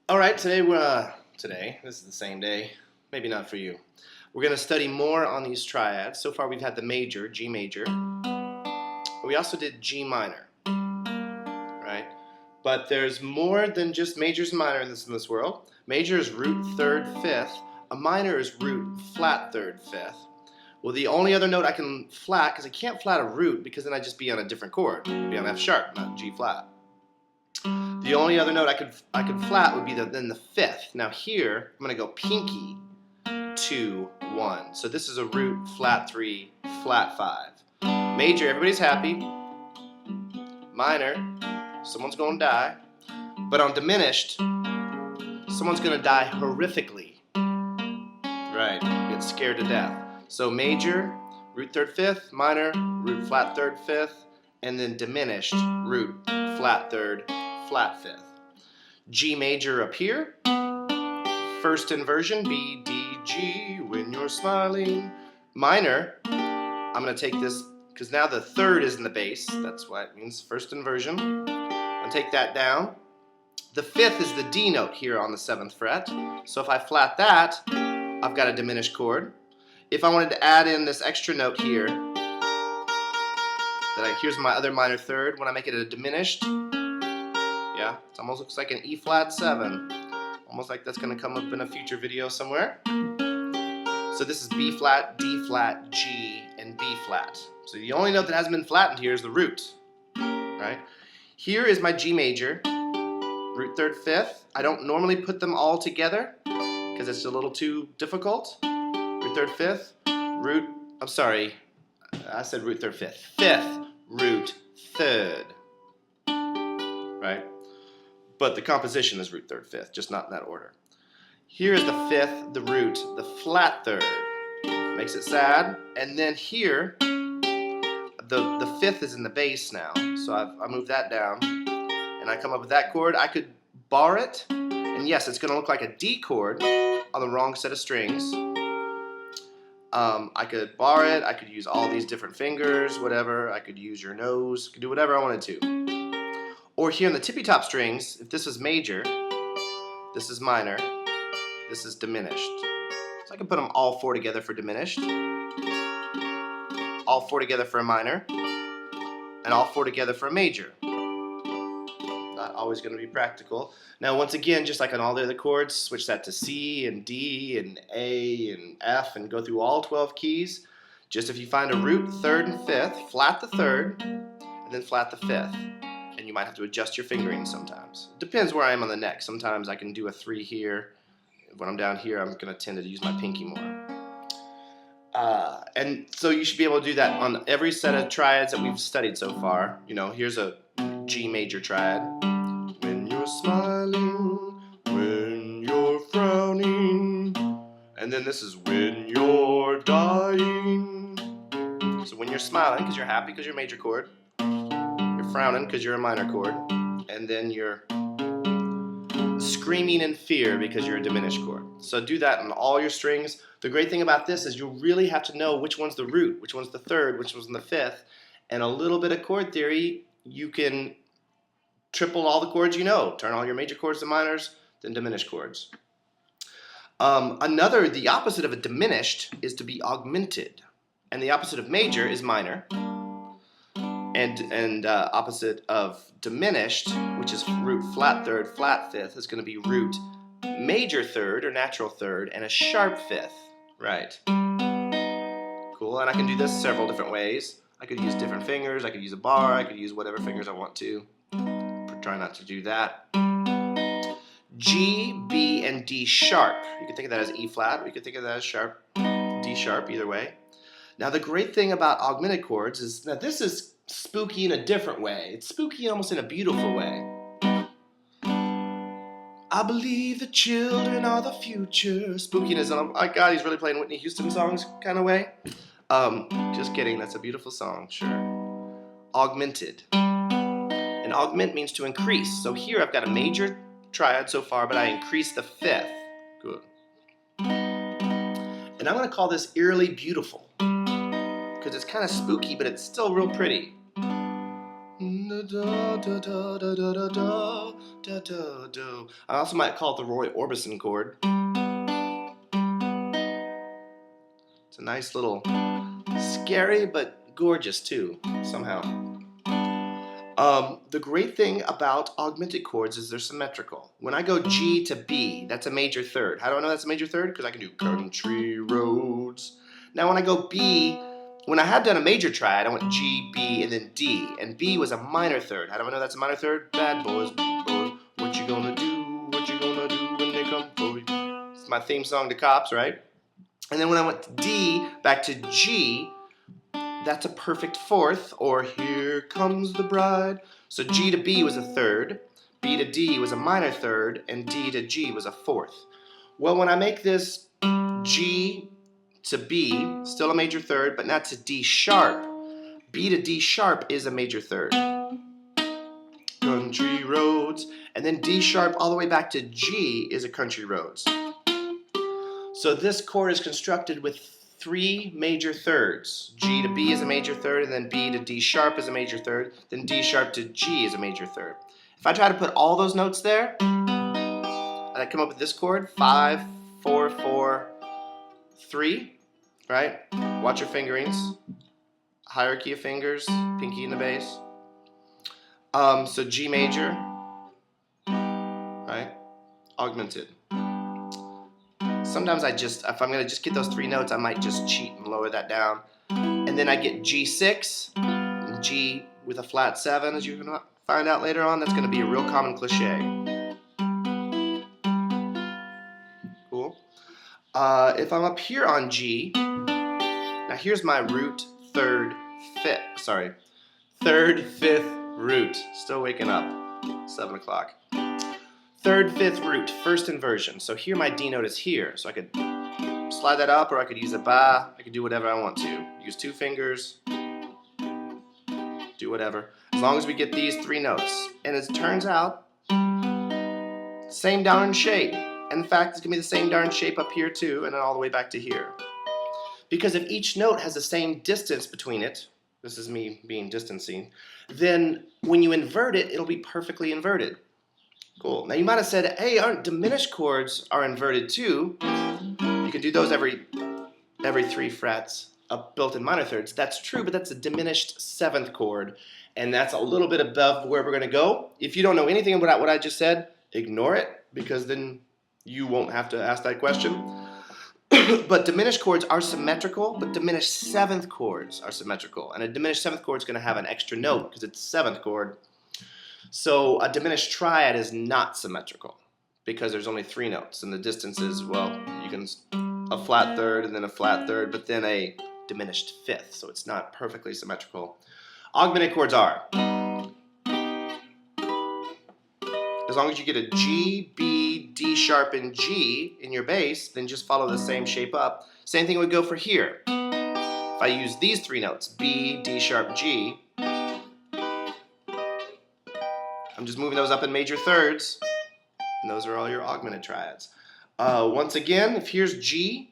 All right, today this is the same day, maybe not for you. We're going to study more on these triads. So far we've had the major, G major. We also did G minor, right? But there's more than just majors and minor in this world. Major is root third fifth. A minor is root flat third fifth. Well, the only other note I can flat, because I can't flat a root because then I'd just be on a different chord. It'd be on F sharp, not G flat. The only other note I could flat would be then the fifth. Now here, I'm going to go pinky, 2, 1. So this is a root, flat 3, flat 5. Major, everybody's happy. Minor, someone's going to die. But on diminished, someone's going to die horrifically. Right, get scared to death. So major, root third fifth, minor, root flat third fifth, and then diminished, root flat third, flat fifth. G major up here, first inversion, B, D, G, when you're smiling. Minor, I'm going to take this, because now the third is in the bass, that's why it means first inversion. I'm going to take that down. The fifth is the D note here on the 7th fret, so if I flat that, I've got a diminished chord. If I wanted to add in this extra note here, here's my other minor third, when I make it a diminished, yeah, it almost looks like an E flat 7. Almost like that's going to come up in a future video somewhere. So this is B flat, D flat, G, and B flat. So the only note that hasn't been flattened here is the root. Right? Here is my G major, root third fifth. I don't normally put them all together because it's a little too difficult. Root third fifth, root, I'm sorry, I said root third fifth. Fifth, root third. Right? But the composition is root third fifth, just not in that order. Here is the fifth, the root, the flat third. Makes it sad. And then here, the fifth is in the bass now. So I move that down, and I come up with that chord. I could bar it, and yes, it's going to look like a D chord on the wrong set of strings. I could bar it. I could use all these different fingers, whatever. I could use your nose. I could do whatever I wanted to. Or here in the tippy top strings, if this is major, this is minor, this is diminished. So I can put them all 4 together for diminished, all 4 together for a minor, and all 4 together for a major. Not always going to be practical. Now once again, just like on all the other chords, switch that to C and D and A and F and go through all 12 keys. Just if you find a root, third and fifth, flat the third, and then flat the fifth. And you might have to adjust your fingering sometimes. It depends where I am on the neck. Sometimes I can do a 3 here. When I'm down here, I'm going to tend to use my pinky more. And so you should be able to do that on every set of triads that we've studied so far. You know, here's a G major triad. When you're smiling, when you're frowning. And then this is when you're dying. So when you're smiling, because you're happy because you're a major chord. Frowning because you're a minor chord, and then you're screaming in fear because you're a diminished chord. So do that on all your strings. The great thing about this is you really have to know which one's the root, which one's the third, which one's the fifth, and a little bit of chord theory, you can triple all the chords you know. Turn all your major chords to minors, then diminished chords. The opposite of a diminished is to be augmented, and the opposite of major is minor. And opposite of diminished, which is root flat third, flat fifth, is going to be root major third or natural third and a sharp fifth. Right. Cool. And I can do this several different ways. I could use different fingers. I could use a bar. I could use whatever fingers I want to. Try not to do that. G, B, and D sharp. You can think of that as E flat, or you can think of that as sharp, D sharp, either way. Now the great thing about augmented chords is that this is spooky in a different way. It's spooky almost in a beautiful way. I believe the children are the future. Spookiness, oh my God, he's really playing Whitney Houston songs kind of way. Just kidding, that's a beautiful song, sure. Augmented. And augment means to increase. So here I've got a major triad so far, but I increase the fifth. Good. And I'm going to call this eerily beautiful, because it's kind of spooky, but it's still real pretty. da, da, do. I also might call it the Roy Orbison chord. It's a nice little, scary but gorgeous too, somehow. The great thing about augmented chords is they're symmetrical. When I go G to B, that's a major third. How do I know that's a major third? Because I can do country roads. Now when I go B, when I had done a major triad, I went G, B, and then D. And B was a minor third. How do I know that's a minor third? Bad boys, what you gonna do? What you gonna do when they come for you? It's my theme song to Cops, right? And then when I went to D, back to G, that's a perfect fourth, or Here Comes the Bride. So G to B was a third, B to D was a minor third, and D to G was a fourth. Well, when I make this G to B, still a major third, but not to D sharp. B to D sharp is a major third. Country roads. And then D sharp all the way back to G is a country roads. So this chord is constructed with 3 major thirds. G to B is a major third, and then B to D sharp is a major third, then D sharp to G is a major third. If I try to put all those notes there, I come up with this chord, 5, 4, 4, 3, right? Watch your fingerings. Hierarchy of fingers, pinky in the bass. So G major, right? Augmented. Sometimes if I'm going to just get those 3 notes, I might just cheat and lower that down. And then I get G6, and G with a flat 7, as you're going to find out later on. That's going to be a real common cliche. Cool. If I'm up here on G, now here's my root, 3rd, 5th, 3rd, 5th root. Still waking up, 7 o'clock. 3rd, 5th root, first inversion. So here my D note is here. So I could slide that up, or I could use a ba. I could do whatever I want to. Use 2 fingers. Do whatever. As long as we get these 3 notes. And as it turns out, same darn shape. In fact, it's going to be the same darn shape up here too, and then all the way back to here. Because if each note has the same distance between it, this is me being distancing, then when you invert it, it'll be perfectly inverted. Cool. Now you might have said, hey, aren't diminished chords are inverted too? You can do those every 3 frets of built-in minor thirds. That's true, but that's a diminished 7th chord, and that's a little bit above where we're going to go. If you don't know anything about what I just said, ignore it, because then you won't have to ask that question. But diminished chords are symmetrical, but diminished 7th chords are symmetrical, and a diminished 7th chord is going to have an extra note because it's 7th chord. So a diminished triad is not symmetrical because there's only 3 notes, and the distance is, well, you can a flat 3rd and then a flat 3rd, but then a diminished 5th, so it's not perfectly symmetrical. Augmented chords are. As long as you get a G, B, D sharp, and G in your bass, then just follow the same shape up. Same thing would go for here. If I use these 3 notes, B, D sharp, G, I'm just moving those up in major thirds, and those are all your augmented triads. Once again, if here's G,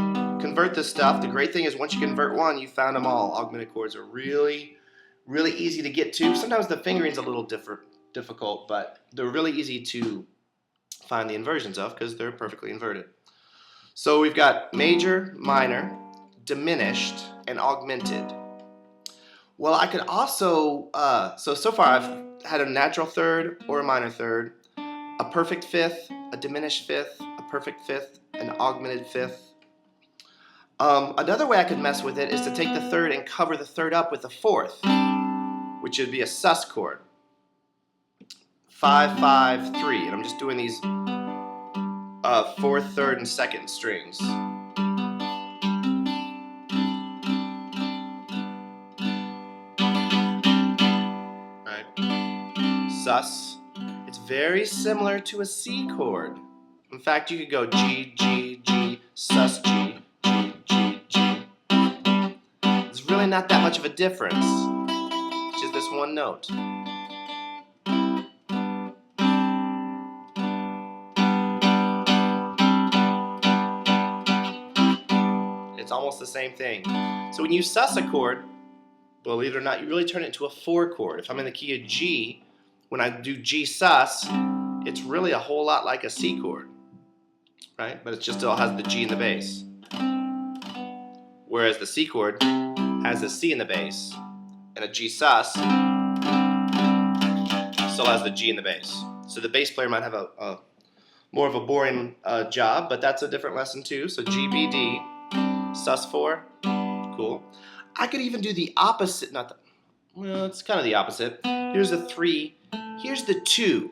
convert this stuff. The great thing is once you convert one, you found them all. Augmented chords are really, really easy to get to. Sometimes the fingering's a little difficult, but they're really easy to find the inversions of because they're perfectly inverted. So we've got major, minor, diminished, and augmented. Well, I could also, so far I've had a natural third or a minor third, a perfect 5th, a diminished 5th, a perfect 5th, an augmented 5th. Another way I could mess with it is to take the 3rd and cover the 3rd up with a 4th, which would be a sus chord. 5, 5, 3, and I'm just doing these 4th, 3rd, and 2nd strings. Sus. It's very similar to a C chord. In fact, you could go G, G, G, sus, G, G, G, G. There's really not that much of a difference. It's just this one note. It's almost the same thing. So when you sus a chord, believe it or not, you really turn it into a 4 chord. If I'm in the key of G, when I do G sus, it's really a whole lot like a C chord, right? But it just still has the G in the bass. Whereas the C chord has a C in the bass, and a G sus still has the G in the bass. So the bass player might have a more of a boring job, but that's a different lesson too. So G, B, D, sus 4, cool. I could even do the opposite, well, it's kind of the opposite. Here's the 3, here's the 2.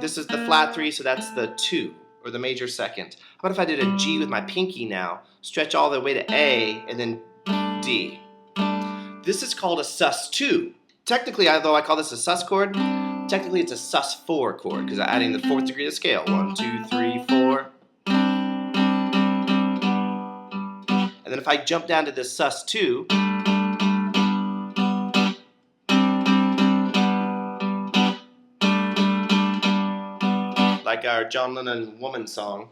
This is the flat 3, so that's the 2, or the major second. How about if I did a G with my pinky now, stretch all the way to A, and then D? This is called a sus 2. Technically, although I call this a sus chord, technically it's a sus 4 chord, because I'm adding the 4th degree of the scale. 1, 2, 3, 4. And then if I jump down to this sus 2, like our John Lennon Woman song,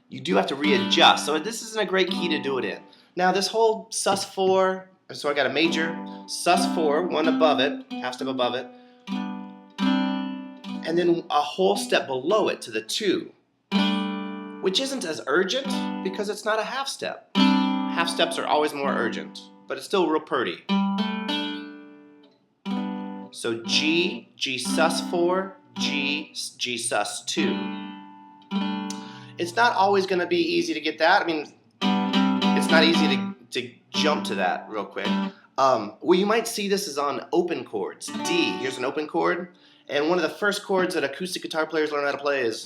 you do have to readjust. So this isn't a great key to do it in. Now this whole sus 4, so I got a major, sus 4, one above it, half step above it, and then a whole step below it to the 2, which isn't as urgent because it's not a half step. Half steps are always more urgent, but it's still real pretty. So G, G sus 4, G, G sus 2. It's not always going to be easy to get that. I mean, it's not easy to jump to that real quick. Well, you might see this is on open chords. D, here's an open chord. And one of the first chords that acoustic guitar players learn how to play is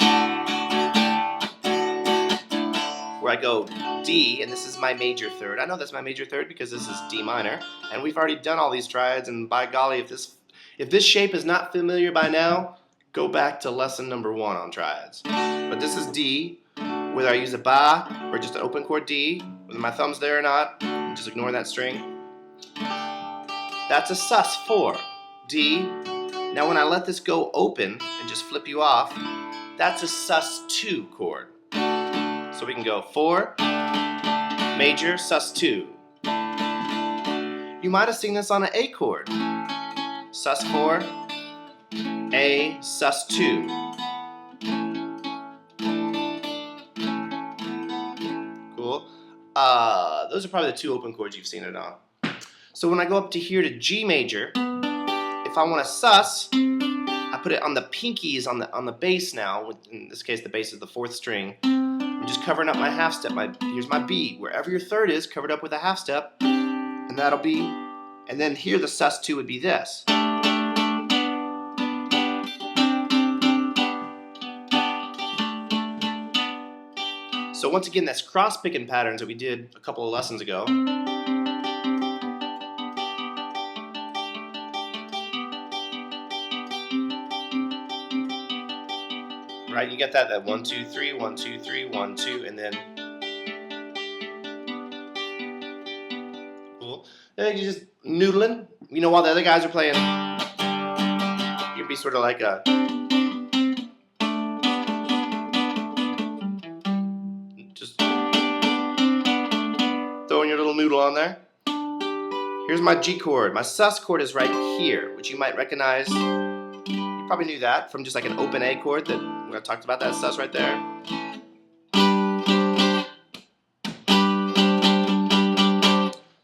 where I go D, and this is my major third. I know that's my major third because this is D minor. And we've already done all these triads, and by golly, if this shape is not familiar by now, go back to lesson number 1 on triads. But this is D, whether I use a ba or just an open chord D, whether my thumb's there or not, I'm just ignoring that string. That's a sus 4, D. Now when I let this go open and just flip you off, that's a sus 2 chord. So we can go 4, major, sus 2. You might have seen this on an A chord. Sus 4, A, sus 2. Cool. Those are probably the 2 open chords you've seen it on. So when I go up to here to G major, if I want to sus, I put it on the pinkies on the bass now. In this case, the bass is the 4th string. I'm just covering up my half step. Here's my B. Wherever your third is, covered up with a half step, and that'll be. And then here the sus 2 would be this. So once again, that's cross-picking patterns that we did a couple of lessons ago. Right, you get that 1, 2, 3, 1, 2, 3, 1, 2, and then cool. Then you're just noodling. You know, while the other guys are playing, you can be sort of like a just throwing your little noodle on there. Here's my G chord. My sus chord is right here, which you might recognize. You probably knew that from just like an open A chord that I talked about, that sus right there.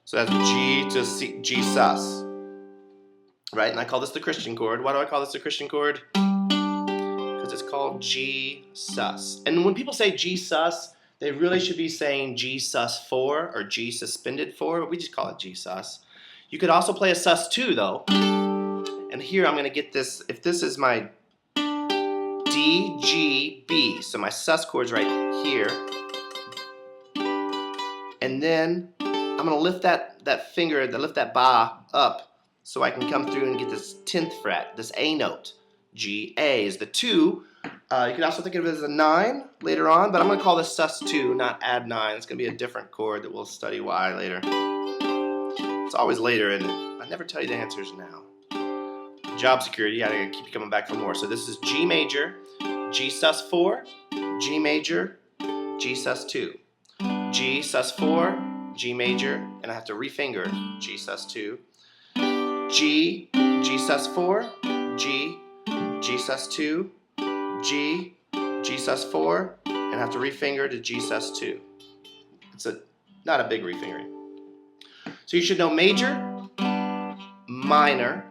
So that's G to C, G sus. Right? And I call this the Christian chord. Why do I call this the Christian chord? Because it's called G sus. And when people say G sus, they really should be saying G sus 4 or G suspended 4. But we just call it G sus. You could also play a sus 2 though. And here I'm going to get this, if this is my D, G, B. So my sus chord's right here. And then I'm going to lift that finger, lift that ba up so I can come through and get this 10th fret, this A note. G, A is the 2. You can also think of it as a 9 later on, but I'm going to call this sus 2, not add 9. It's going to be a different chord that we'll study why later. It's always later, and I never tell you the answers now. Job security, I gotta keep you coming back for more. So this is G major, G sus 4, G major, G sus 2. G sus 4, G major, and I have to refinger G sus 2. G, G sus4, G, G sus2, G, G sus4, and have to refinger to G sus2. It's not a big refingering. So you should know major, minor,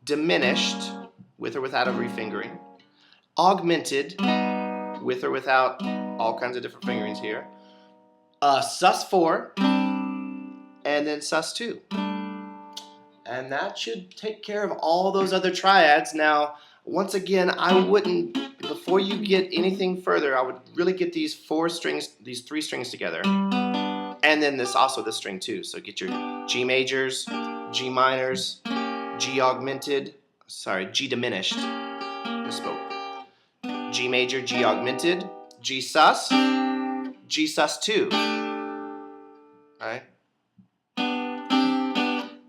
diminished, with or without a refingering, augmented, with or without all kinds of different fingerings here, sus4, and then sus2. And that should take care of all those other triads. Now, once again, I wouldn't, before you get anything further, I would really get these three strings together. And then this string too. So get your G majors, G minors, G diminished. Misspoke. G major, G augmented, G sus, G sus2. Alright?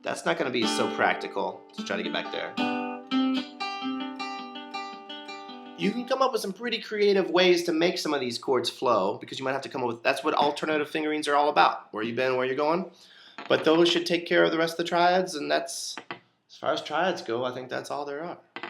That's not going to be so practical to try to get back there. You can come up with some pretty creative ways to make some of these chords flow, because you might have to come up with, that's what alternative fingerings are all about. Where you've been, where you're going. But those should take care of the rest of the triads, and that's, as far as triads go, I think that's all there are.